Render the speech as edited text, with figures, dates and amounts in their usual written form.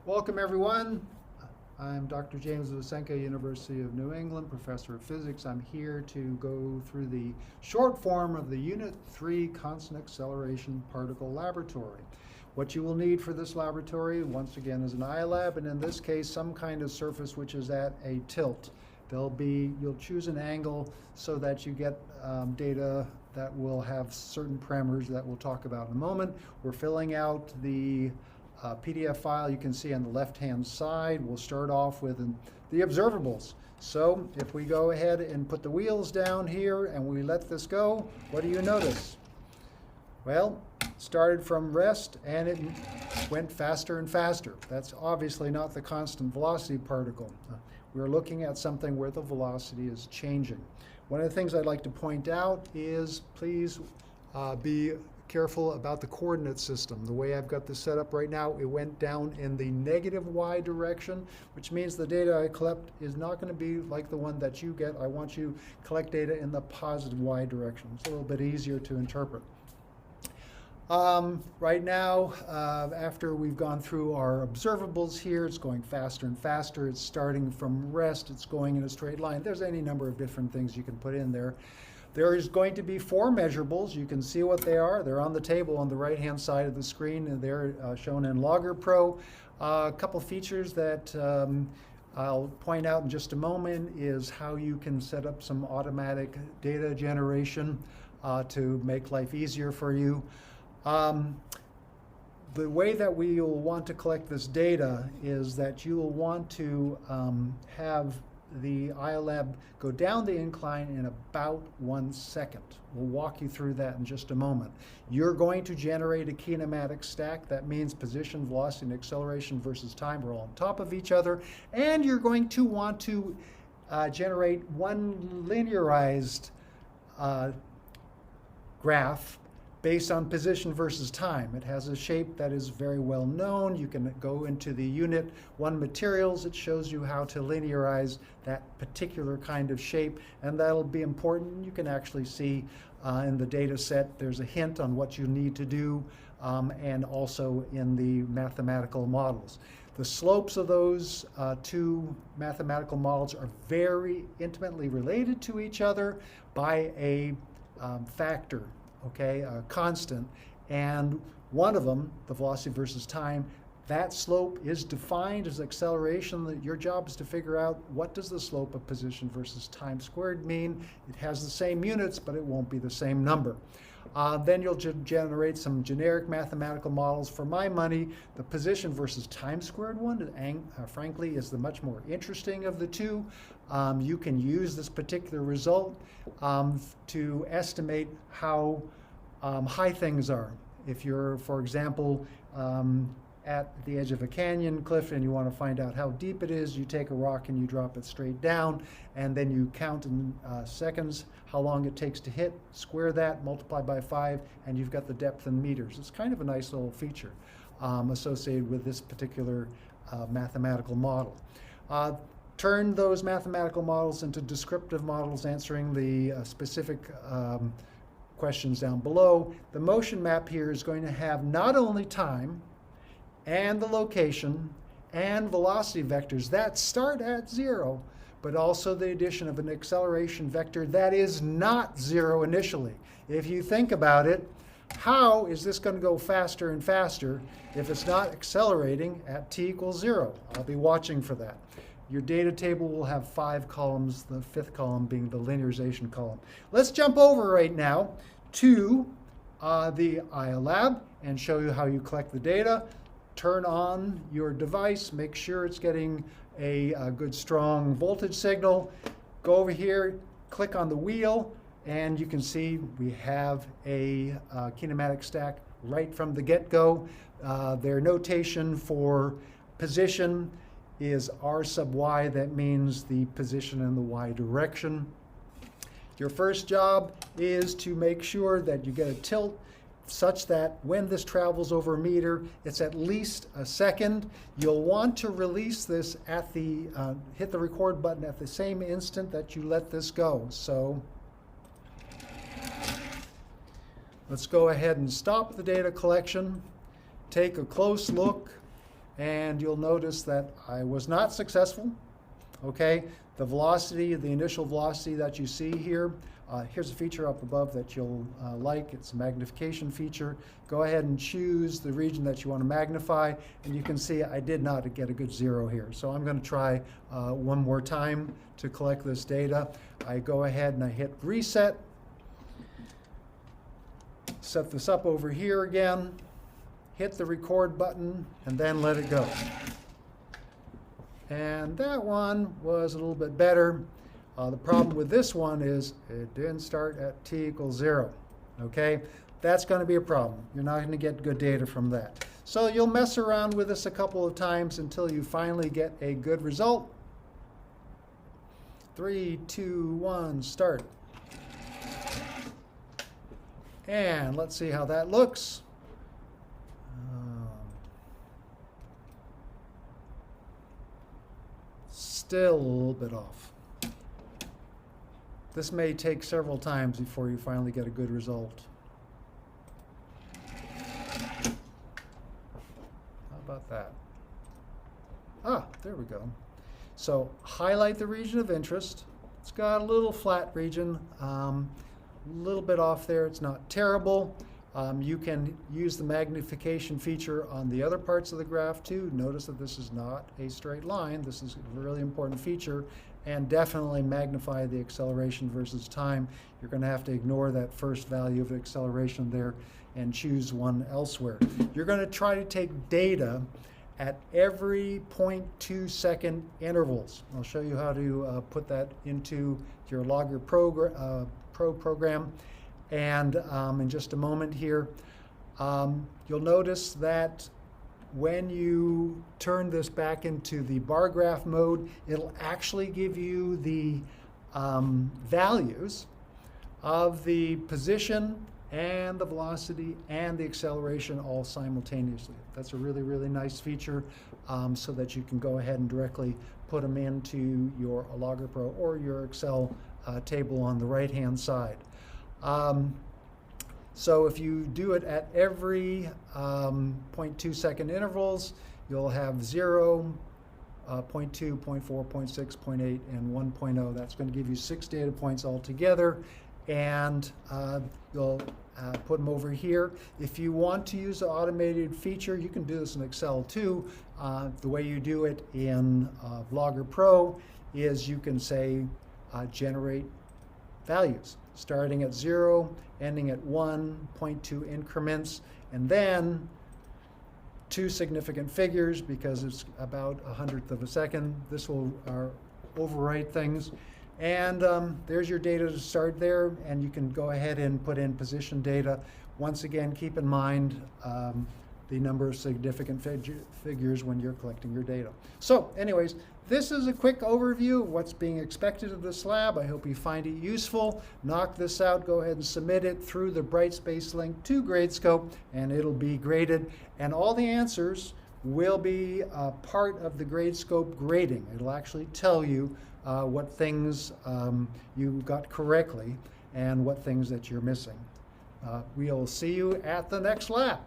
Welcome, everyone. I'm Dr. James Vusenko, University of New England, Professor of Physics. I'm here to go through the short form of the Unit 3 Constant Acceleration Particle Laboratory. What you will need for this laboratory, once again, is an iLab, and in this case, some kind of surface which is at a tilt. You'll choose an angle so that you get data that will have certain parameters that we'll talk about in a moment. We're filling out the PDF file you can see on the left-hand side. We'll start off with the observables. So if we go ahead and put the wheels down here and we let this go, what do you notice? Well, it started from rest and it went faster and faster. That's obviously not the constant velocity particle. We're looking at something where the velocity is changing. One of the things I'd like to point out is please be careful about the coordinate system. The way I've got this set up right now, it went down in the negative y direction, which means the data I collect is not going to be like the one that you get. I want you to collect data in the positive y direction. It's a little bit easier to interpret. Right now, after we've gone through our observables here, it's going faster and faster. It's starting from rest. It's going in a straight line. There's any number of different things you can put in there. There is going to be 4 measurables. You can see what they are. They're on the table on the right-hand side of the screen, and they're shown in Logger Pro. A couple features that I'll point out in just a moment is how you can set up some automatic data generation to make life easier for you. The way that we will want to collect this data is that you will want to have the iLab go down the incline in about 1 second. We'll walk you through that in just a moment. You're going to generate a kinematic stack. That means position, velocity, and acceleration versus time are all on top of each other. And you're going to want to generate one linearized graph based on position versus time. It has a shape that is very well known. You can go into the Unit 1 materials. It shows you how to linearize that particular kind of shape, and that'll be important. You can actually see in the data set, there's a hint on what you need to do, and also in the mathematical models. The slopes of those 2 mathematical models are very intimately related to each other by a factor. Okay, a constant, and one of them, the velocity versus time, that slope is defined as acceleration. Your job is to figure out what does the slope of position versus time squared mean. It has the same units, but it won't be the same number. Then you'll generate some generic mathematical models. For my money, the position versus time squared one, frankly, is the much more interesting of the two. You can use this particular result to estimate how high things are. If you're, for example, at the edge of a canyon cliff and you want to find out how deep it is, you take a rock and you drop it straight down, and then you count in seconds how long it takes to hit, square that, multiply by 5, and you've got the depth in meters. It's kind of a nice little feature associated with this particular mathematical model. Turn those mathematical models into descriptive models answering the specific questions down below. The motion map here is going to have not only time and the location and velocity vectors that start at 0, but also the addition of an acceleration vector that is not 0 initially. If you think about it, how is this going to go faster and faster if it's not accelerating at t equals 0? I'll be watching for that. Your data table will have 5 columns, the 5th column being the linearization column. Let's jump over right now to the iLab and show you how you collect the data. Turn on your device, make sure it's getting a good strong voltage signal. Go over here, click on the wheel, and you can see we have a kinematic stack right from the get-go. Their notation for position is r sub y. That means the position in the y direction. Your first job is to make sure that you get a tilt such that when this travels over a meter, it's at least a second. You'll want to release this at the, hit the record button at the same instant that you let this go. So let's go ahead and stop the data collection, take a close look and you'll notice that I was not successful. Okay, the velocity, the initial velocity that you see here, here's a feature up above that you'll like. It's a magnification feature. Go ahead and choose the region that you want to magnify, and you can see I did not get a good 0 here. So I'm going to try one more time to collect this data. I go ahead and I hit reset. Set this up over here again, hit the record button, and then let it go. And that one was a little bit better. The problem with this one is it didn't start at t equals 0. Okay, that's going to be a problem. You're not going to get good data from that. So you'll mess around with this a couple of times until you finally get a good result. 3, 2, 1, start. And let's see how that looks. Still a little bit off. This may take several times before you finally get a good result. How about that? Ah, there we go. So highlight the region of interest. It's got a little flat region, a little bit off there. It's not terrible. You can use the magnification feature on the other parts of the graph too. Notice that this is not a straight line. This is a really important feature, and definitely magnify the acceleration versus time. You're going to have to ignore that first value of acceleration there and choose one elsewhere. You're going to try to take data at every 0.2 second intervals. I'll show you how to put that into your Logger Pro program. And in just a moment here, you'll notice that when you turn this back into the bar graph mode, it'll actually give you the values of the position and the velocity and the acceleration all simultaneously. That's a really, really nice feature, so that you can go ahead and directly put them into your Logger Pro or your Excel table on the right-hand side. So if you do it at every 0.2 second intervals, you'll have 0, 0.2, 0.4, 0.6, 0.8, and 1.0. That's going to give you 6 data points altogether, and you'll put them over here. If you want to use the automated feature, you can do this in Excel too. The way you do it in Logger Pro is you can say generate values, starting at 0, ending at 1, 0.2 increments, and then 2 significant figures because it's about 1/100 of a second. This will overwrite things. And there's your data to start there, and you can go ahead and put in position data. Once again, keep in mind the number of significant figures when you're collecting your data. So anyways, this is a quick overview of what's being expected of this lab. I hope you find it useful. Knock this out, go ahead and submit it through the Brightspace link to Gradescope, and it'll be graded. And all the answers will be part of the Gradescope grading. It'll actually tell you what things you got correctly and what things that you're missing. We'll see you at the next lab.